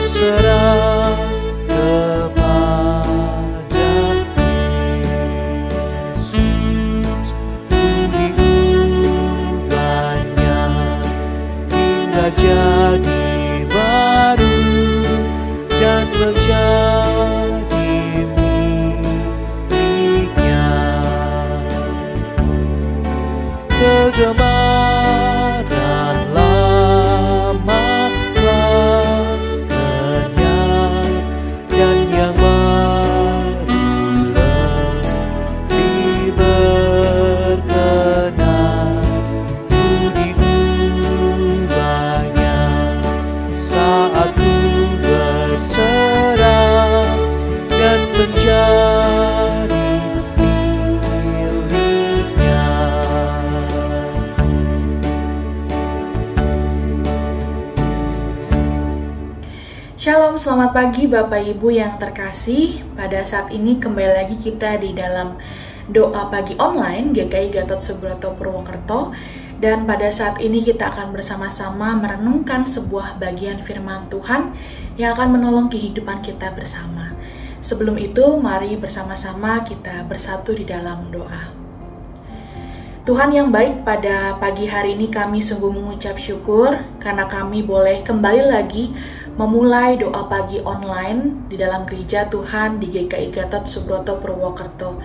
berserah kepada Yesus. Diubahnya hingga jadi baru dan menjadi miliknya. Kegemaran lama telah lenyap dan yang baru lebih berkenan. Ku diubahnya saat ku berserah dan menjadi miliknya. Shalom, selamat pagi Bapak Ibu yang terkasih. Pada saat ini kembali lagi kita di dalam doa pagi online GKI Gatot Subroto Purwokerto. Dan pada saat ini kita akan bersama-sama merenungkan sebuah bagian firman Tuhan yang akan menolong kehidupan kita bersama. Sebelum itu, mari bersama-sama kita bersatu di dalam doa. Tuhan yang baik, pada pagi hari ini kami sungguh mengucap syukur karena kami boleh kembali lagi memulai doa pagi online di dalam gereja Tuhan di GKI Gatot Subroto Purwokerto.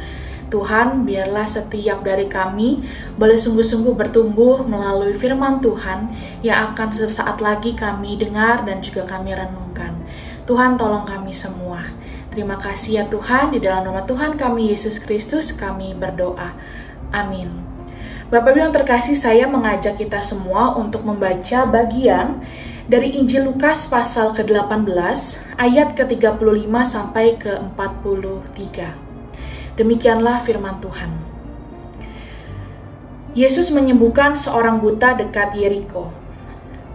Tuhan, biarlah setiap dari kami boleh sungguh-sungguh bertumbuh melalui firman Tuhan yang akan sesaat lagi kami dengar dan juga kami renungkan. Tuhan, tolong kami semua. Terima kasih ya Tuhan, di dalam nama Tuhan kami Yesus Kristus kami berdoa. Amin. Bapak Ibu yang terkasih, saya mengajak kita semua untuk membaca bagian dari Injil Lukas pasal ke-18 ayat ke-35 sampai ke-43. Demikianlah firman Tuhan. Yesus menyembuhkan seorang buta dekat Yeriko.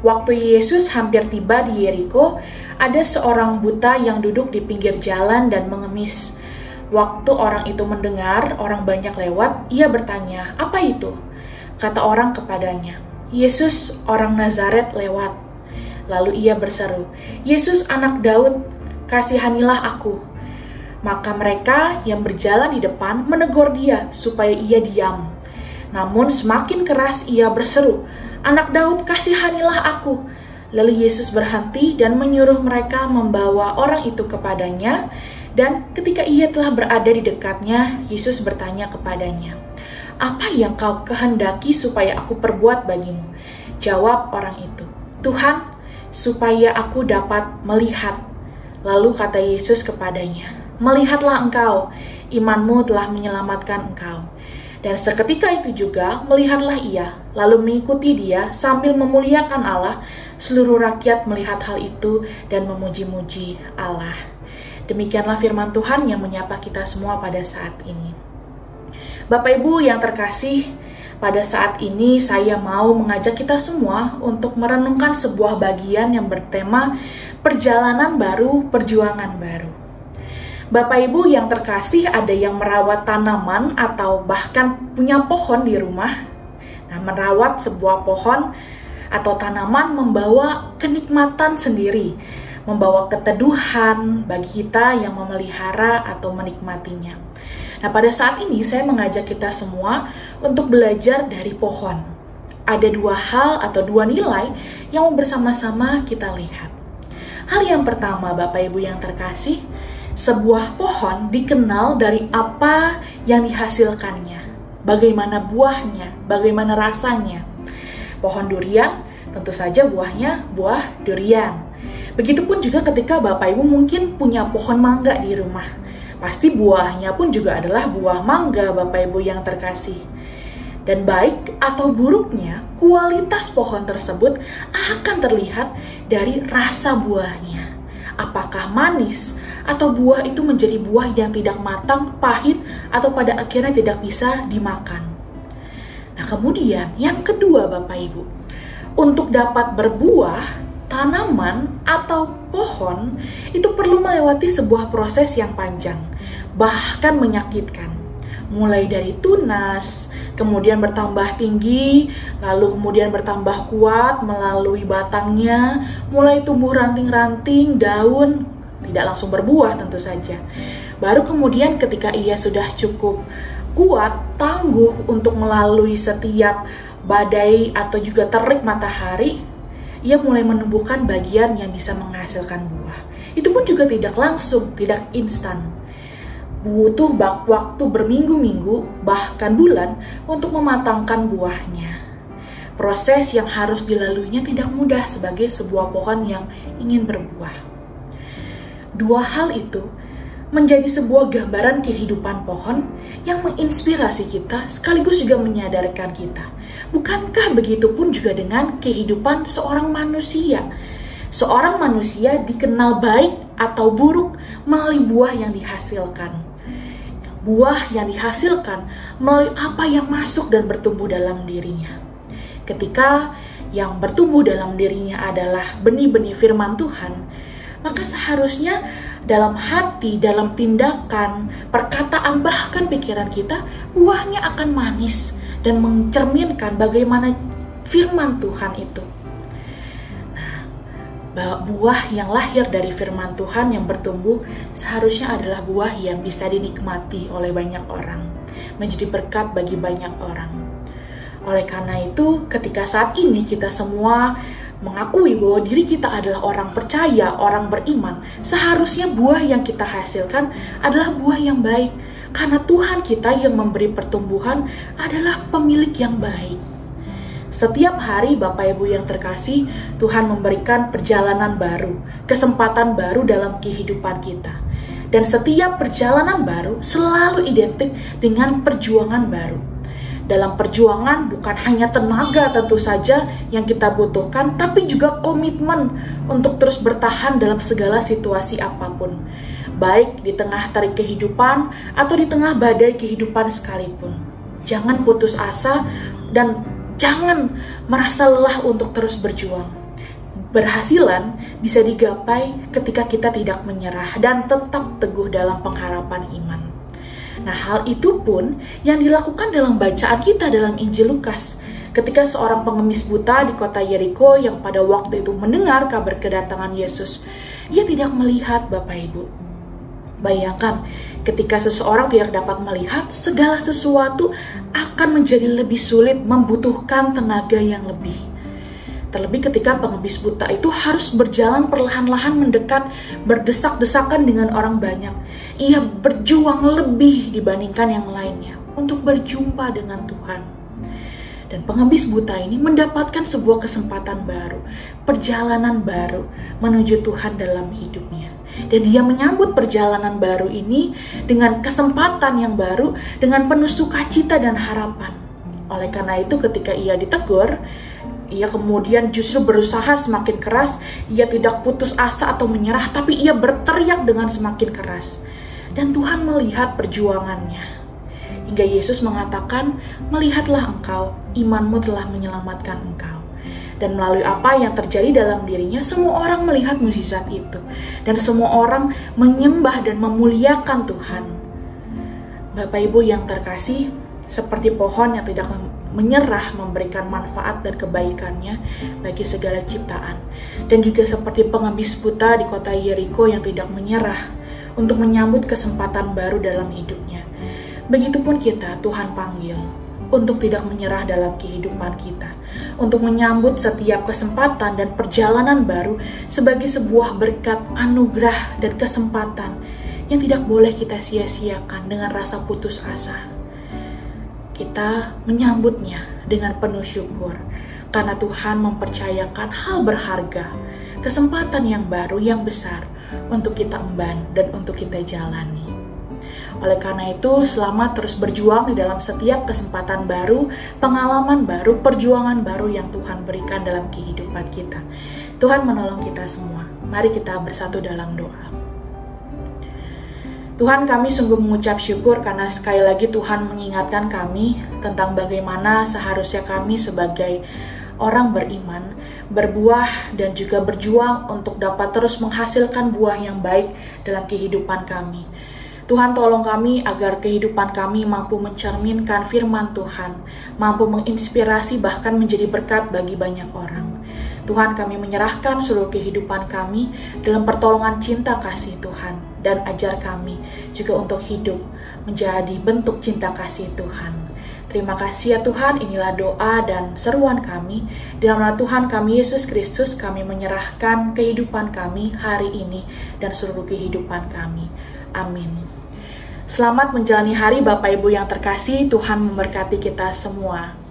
Waktu Yesus hampir tiba di Yeriko, ada seorang buta yang duduk di pinggir jalan dan mengemis. Waktu orang itu mendengar orang banyak lewat, ia bertanya, "Apa itu?" Kata orang kepadanya, "Yesus orang Nazaret lewat." Lalu ia berseru, "Yesus anak Daud, kasihanilah aku." Maka mereka yang berjalan di depan menegur dia supaya ia diam. Namun semakin keras ia berseru, "Anak Daud, kasihanilah aku." Lalu Yesus berhenti dan menyuruh mereka membawa orang itu kepadanya. Dan ketika ia telah berada di dekatnya, Yesus bertanya kepadanya, "Apa yang kau kehendaki supaya aku perbuat bagimu?" Jawab orang itu, "Tuhan, supaya aku dapat melihat." Lalu kata Yesus kepadanya, "Melihatlah engkau, imanmu telah menyelamatkan engkau." Dan seketika itu juga melihatlah ia, lalu mengikuti dia sambil memuliakan Allah. Seluruh rakyat melihat hal itu dan memuji-muji Allah. Demikianlah firman Tuhan yang menyapa kita semua pada saat ini. Bapak Ibu yang terkasih, pada saat ini saya mau mengajak kita semua untuk merenungkan sebuah bagian yang bertema perjalanan baru, perjuangan baru. Bapak Ibu yang terkasih, ada yang merawat tanaman atau bahkan punya pohon di rumah. Nah, merawat sebuah pohon atau tanaman membawa kenikmatan sendiri, membawa keteduhan bagi kita yang memelihara atau menikmatinya. Nah, pada saat ini saya mengajak kita semua untuk belajar dari pohon. Ada dua hal atau dua nilai yang bersama-sama kita lihat. Hal yang pertama, Bapak Ibu yang terkasih, sebuah pohon dikenal dari apa yang dihasilkannya, bagaimana buahnya, bagaimana rasanya. Pohon durian, tentu saja buahnya buah durian. Begitupun juga ketika Bapak Ibu mungkin punya pohon mangga di rumah. Pasti buahnya pun juga adalah buah mangga, Bapak Ibu yang terkasih. Dan baik atau buruknya, kualitas pohon tersebut akan terlihat dari rasa buahnya. Apakah manis, atau buah itu menjadi buah yang tidak matang, pahit, atau pada akhirnya tidak bisa dimakan. Nah, kemudian yang kedua Bapak Ibu, untuk dapat berbuah, tanaman atau pohon itu perlu melewati sebuah proses yang panjang, bahkan menyakitkan. Mulai dari tunas, kemudian bertambah tinggi, lalu kemudian bertambah kuat melalui batangnya, mulai tumbuh ranting-ranting, daun, tidak langsung berbuah tentu saja. Baru kemudian ketika ia sudah cukup kuat, tangguh untuk melalui setiap badai atau juga terik matahari, ia mulai menumbuhkan bagian yang bisa menghasilkan buah. Itu pun juga tidak langsung, tidak instan. Butuh waktu berminggu-minggu, bahkan bulan untuk mematangkan buahnya. Proses yang harus dilaluinya tidak mudah sebagai sebuah pohon yang ingin berbuah. Dua hal itu menjadi sebuah gambaran kehidupan pohon yang menginspirasi kita sekaligus juga menyadarkan kita. Bukankah begitu pun juga dengan kehidupan seorang manusia? Seorang manusia dikenal baik atau buruk melalui buah yang dihasilkan. Buah yang dihasilkan melalui apa yang masuk dan bertumbuh dalam dirinya. Ketika yang bertumbuh dalam dirinya adalah benih-benih firman Tuhan, maka seharusnya dalam hati, dalam tindakan, perkataan, bahkan pikiran kita, buahnya akan manis dan mencerminkan bagaimana firman Tuhan itu. Buah yang lahir dari firman Tuhan yang bertumbuh seharusnya adalah buah yang bisa dinikmati oleh banyak orang, menjadi berkat bagi banyak orang. Oleh karena itu, ketika saat ini kita semua mengakui bahwa diri kita adalah orang percaya, orang beriman, seharusnya buah yang kita hasilkan adalah buah yang baik, karena Tuhan kita yang memberi pertumbuhan adalah pemilik yang baik. Setiap hari Bapak Ibu yang terkasih, Tuhan memberikan perjalanan baru, kesempatan baru dalam kehidupan kita. Dan setiap perjalanan baru selalu identik dengan perjuangan baru. Dalam perjuangan bukan hanya tenaga tentu saja yang kita butuhkan, tapi juga komitmen untuk terus bertahan dalam segala situasi apapun. Baik di tengah terik kehidupan atau di tengah badai kehidupan sekalipun. Jangan putus asa dan jangan merasa lelah untuk terus berjuang. Berhasilan bisa digapai ketika kita tidak menyerah dan tetap teguh dalam pengharapan iman. Nah, hal itu pun yang dilakukan dalam bacaan kita dalam Injil Lukas. Ketika seorang pengemis buta di kota Yeriko yang pada waktu itu mendengar kabar kedatangan Yesus, ia tidak melihat, Bapak Ibu. Bayangkan, ketika seseorang tidak dapat melihat, segala sesuatu akan menjadi lebih sulit, membutuhkan tenaga yang lebih. Terlebih ketika pengemis buta itu harus berjalan perlahan-lahan mendekat, berdesak-desakan dengan orang banyak. Ia berjuang lebih dibandingkan yang lainnya untuk berjumpa dengan Tuhan. Dan pengemis buta ini mendapatkan sebuah kesempatan baru, perjalanan baru menuju Tuhan dalam hidupnya. Dan dia menyambut perjalanan baru ini dengan kesempatan yang baru, dengan penuh sukacita dan harapan. Oleh karena itu ketika ia ditegur, ia kemudian justru berusaha semakin keras. Ia tidak putus asa atau menyerah, tapi ia berteriak dengan semakin keras. Dan Tuhan melihat perjuangannya. Hingga Yesus mengatakan, "Melihatlah engkau, imanmu telah menyelamatkan engkau." Dan melalui apa yang terjadi dalam dirinya, semua orang melihat mukjizat itu. Dan semua orang menyembah dan memuliakan Tuhan. Bapak Ibu yang terkasih, seperti pohon yang tidak menyerah memberikan manfaat dan kebaikannya bagi segala ciptaan. Dan juga seperti pengemis buta di kota Yeriko yang tidak menyerah untuk menyambut kesempatan baru dalam hidupnya. Begitupun kita, Tuhan panggil untuk tidak menyerah dalam kehidupan kita, untuk menyambut setiap kesempatan dan perjalanan baru sebagai sebuah berkat, anugerah, dan kesempatan yang tidak boleh kita sia-siakan dengan rasa putus asa. Kita menyambutnya dengan penuh syukur, karena Tuhan mempercayakan hal berharga, kesempatan yang baru, yang besar untuk kita emban dan untuk kita jalani. Oleh karena itu, selamat terus berjuang di dalam setiap kesempatan baru, pengalaman baru, perjuangan baru yang Tuhan berikan dalam kehidupan kita. Tuhan menolong kita semua. Mari kita bersatu dalam doa. Tuhan, kami sungguh mengucap syukur karena sekali lagi Tuhan mengingatkan kami tentang bagaimana seharusnya kami sebagai orang beriman berbuah dan juga berjuang untuk dapat terus menghasilkan buah yang baik dalam kehidupan kami. Tuhan, tolong kami agar kehidupan kami mampu mencerminkan firman Tuhan, mampu menginspirasi bahkan menjadi berkat bagi banyak orang. Tuhan, kami menyerahkan seluruh kehidupan kami dalam pertolongan cinta kasih Tuhan, dan ajar kami juga untuk hidup menjadi bentuk cinta kasih Tuhan. Terima kasih ya Tuhan, inilah doa dan seruan kami. Dalam nama Tuhan kami Yesus Kristus, kami menyerahkan kehidupan kami hari ini dan seluruh kehidupan kami. Amin. Selamat menjalani hari Bapak Ibu yang terkasih, Tuhan memberkati kita semua.